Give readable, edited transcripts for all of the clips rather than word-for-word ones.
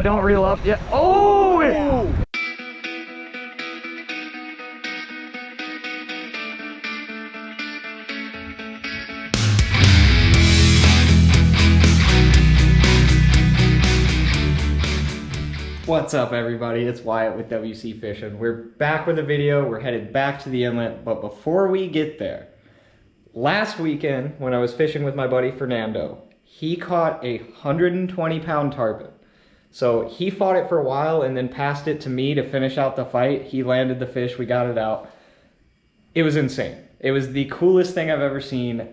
don't reel up yet. Oh! What's up, everybody? It's Wyatt with WC Fishing. We're back with a video. We're headed back to the inlet, but before we get there, last weekend when I was fishing with my buddy Fernando, he caught a 120-pound tarpon. So he fought it for a while and then passed it to me to finish out the fight. He landed the fish, we got it out. It was insane. It was the coolest thing I've ever seen,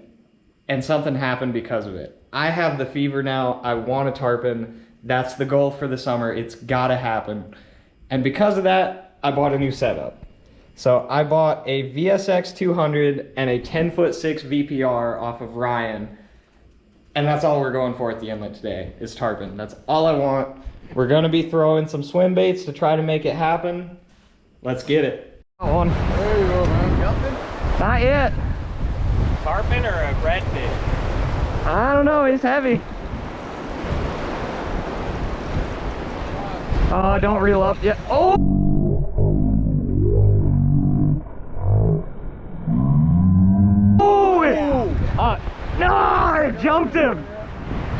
and something happened because of it. I have the fever now. I want a tarpon. That's the goal for the summer. It's gotta happen. And because of that, I bought a new setup. So I bought a VSX 200 and a 10'6" VPR off of Ryan. And that's all we're going for at the inlet today, is tarpon. That's all I want. We're gonna be throwing some swim baits to try to make it happen. Let's get it. On. There you go, man. Jumping? Not yet. Tarpon or a redfish? I don't know, he's heavy. Oh, don't reel up yet. Oh! Oh! No! I jumped him!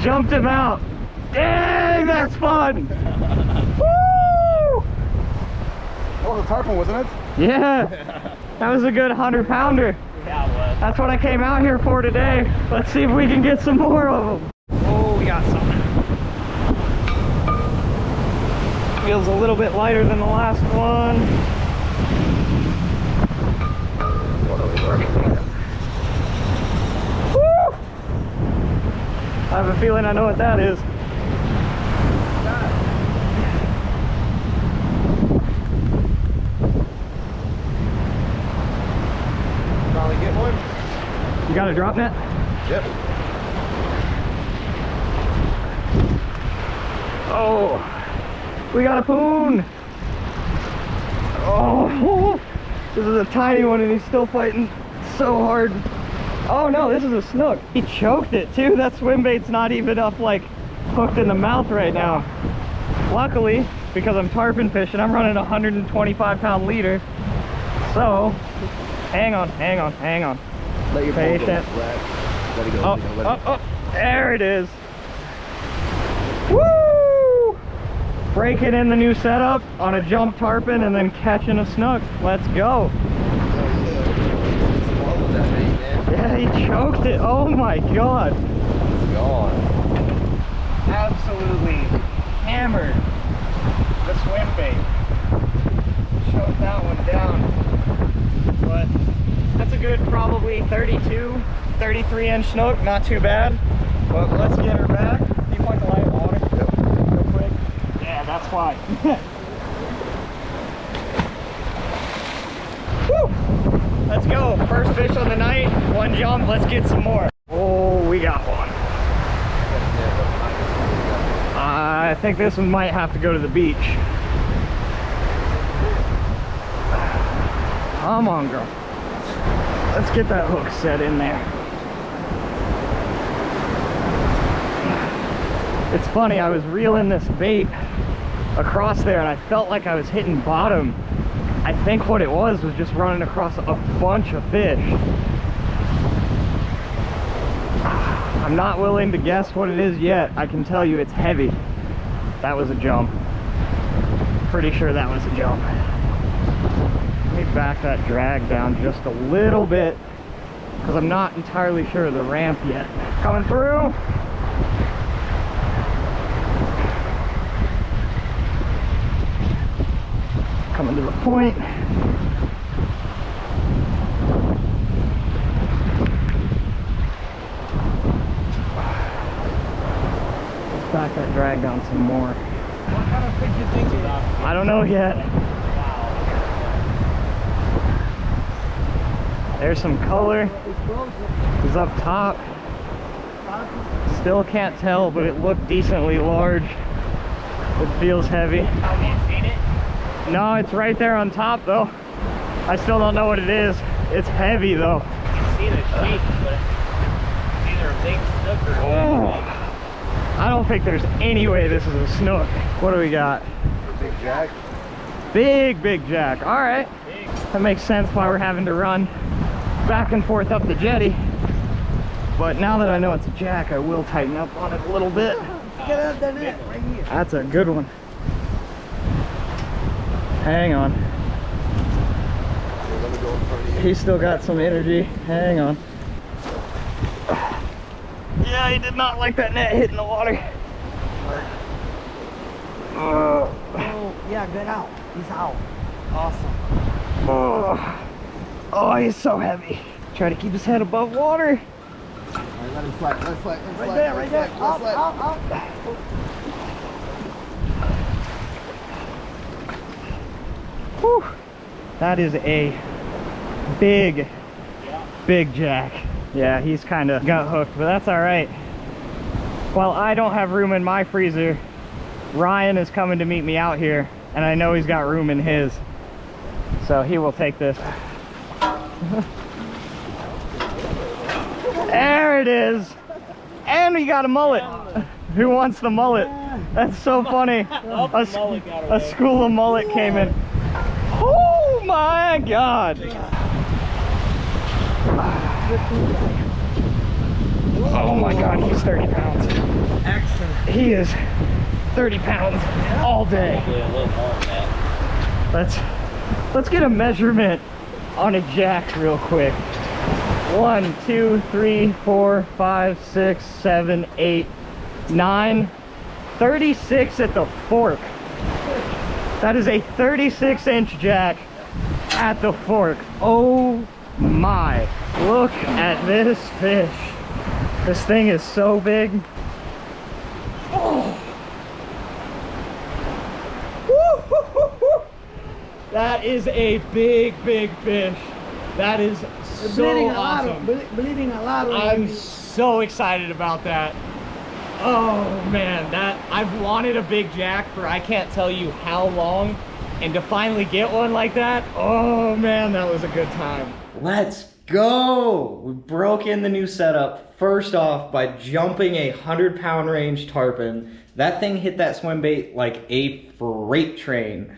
Jumped him out. Dang, that's fun! Woo! That was a tarpon, wasn't it? Yeah. That was a good 100-pounder. Yeah, it was. That's what I came out here for today. Let's see if we can get some more of them. Oh, we got some. Feels a little bit lighter than the last one. What are we working with? Woo! I have a feeling I know what that is. Probably get one. You got a drop net? Yep. Oh, we got a poon. Oh, this is a tiny one and he's still fighting so hard. Oh no, this is a snook. He choked it too. That swim bait's not even up, like hooked in the mouth right now. Luckily, because I'm tarpon fishing, I'm running a 125-pound leader. So, hang on. Let your patient. Let it go. Oh, there it is. Woo! Breaking in the new setup on a jump tarpon and then catching a snook. Let's go. Yeah, he choked it. Oh my god. It's gone. Absolutely hammered the swim bait. Choked that one down. But that's a good probably 32, 33-inch snook. Not too bad. But let's get her back. Can you point the light on it? Yep. Real quick. Yeah, that's fine. Woo! Let's go. First fish on the night. One jump. Let's get some more. Oh, we got one. I think this one might have to go to the beach. Come on, girl. Let's get that hook set in there. It's funny, I was reeling this bait across there and I felt like I was hitting bottom. I think what it was just running across a bunch of fish. I'm not willing to guess what it is yet. I can tell you it's heavy. That was a jump. Pretty sure that was a jump. Let me back that drag down just a little bit because I'm not entirely sure of the ramp yet. Coming through. Coming to the point. Let's back that drag down some more. What kind of fish do you think is up? I don't know yet. There's some color. He's up top. Still can't tell, but it looked decently large. It feels heavy. Have you seen it? No, it's right there on top though. I still don't know what it is. It's heavy though. You see the shape, but it's either a big snook or Oh, I don't think there's any way this is a snook. What do we got? Big jack. Big jack. All right. That makes sense why we're having to run back and forth up the jetty. But now that I know it's a jack, I will tighten up on it a little bit. Get out the net right here. That's a good one. Hang on. Let me go in front of you. He's still got some energy. Hang on. Yeah, he did not like that net hitting the water. Oh, yeah, get out. He's out. Awesome. Oh, he's so heavy. Try to keep his head above water. All right, let him slide. Let him slide. Let him slide. Right there, let right him there. slide, let him slide. Whew. That is a big jack. Yeah, he's kind of got hooked, but that's all right. While I don't have room in my freezer, Ryan is coming to meet me out here, and I know he's got room in his, so he will take this. There it is. And we got a mullet. Who wants the mullet? That's so funny. A school of mullet came in. Oh my God. Oh my God, he's 30 pounds. Excellent. He is 30 pounds all day. Probably a little more than that. Let's get a measurement on a jack real quick. 1, 2, 3, 4, 5, 6, 7, 8, 9, 36 at the fork. That is a 36-inch jack at the fork. Oh my. Look at this fish. This thing is so big. Oh. Woo-hoo-hoo-hoo. That is a big fish. That is so awesome. Bleeding a lot. I'm so excited about that. Oh man, I've wanted a big jack for I can't tell you how long, and to finally get one like that, oh man, that was a good time. Let's go! We broke in the new setup first off by jumping a 100-pound range tarpon. That thing hit that swim bait like a freight train.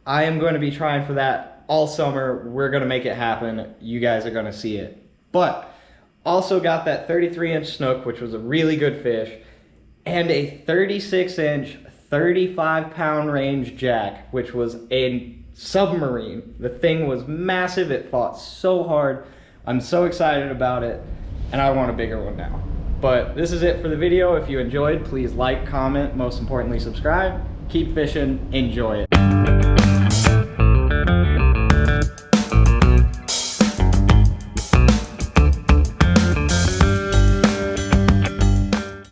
I am going to be trying for that all summer. We're going to make it happen. You guys are going to see it. But also got that 33-inch snook, which was a really good fish, and a 36-inch, 35-pound range jack, which was a submarine. The thing was massive. It fought so hard. I'm so excited about it, and I want a bigger one now. But this is it for the video. If you enjoyed, please like, comment, most importantly, subscribe. Keep fishing. Enjoy it.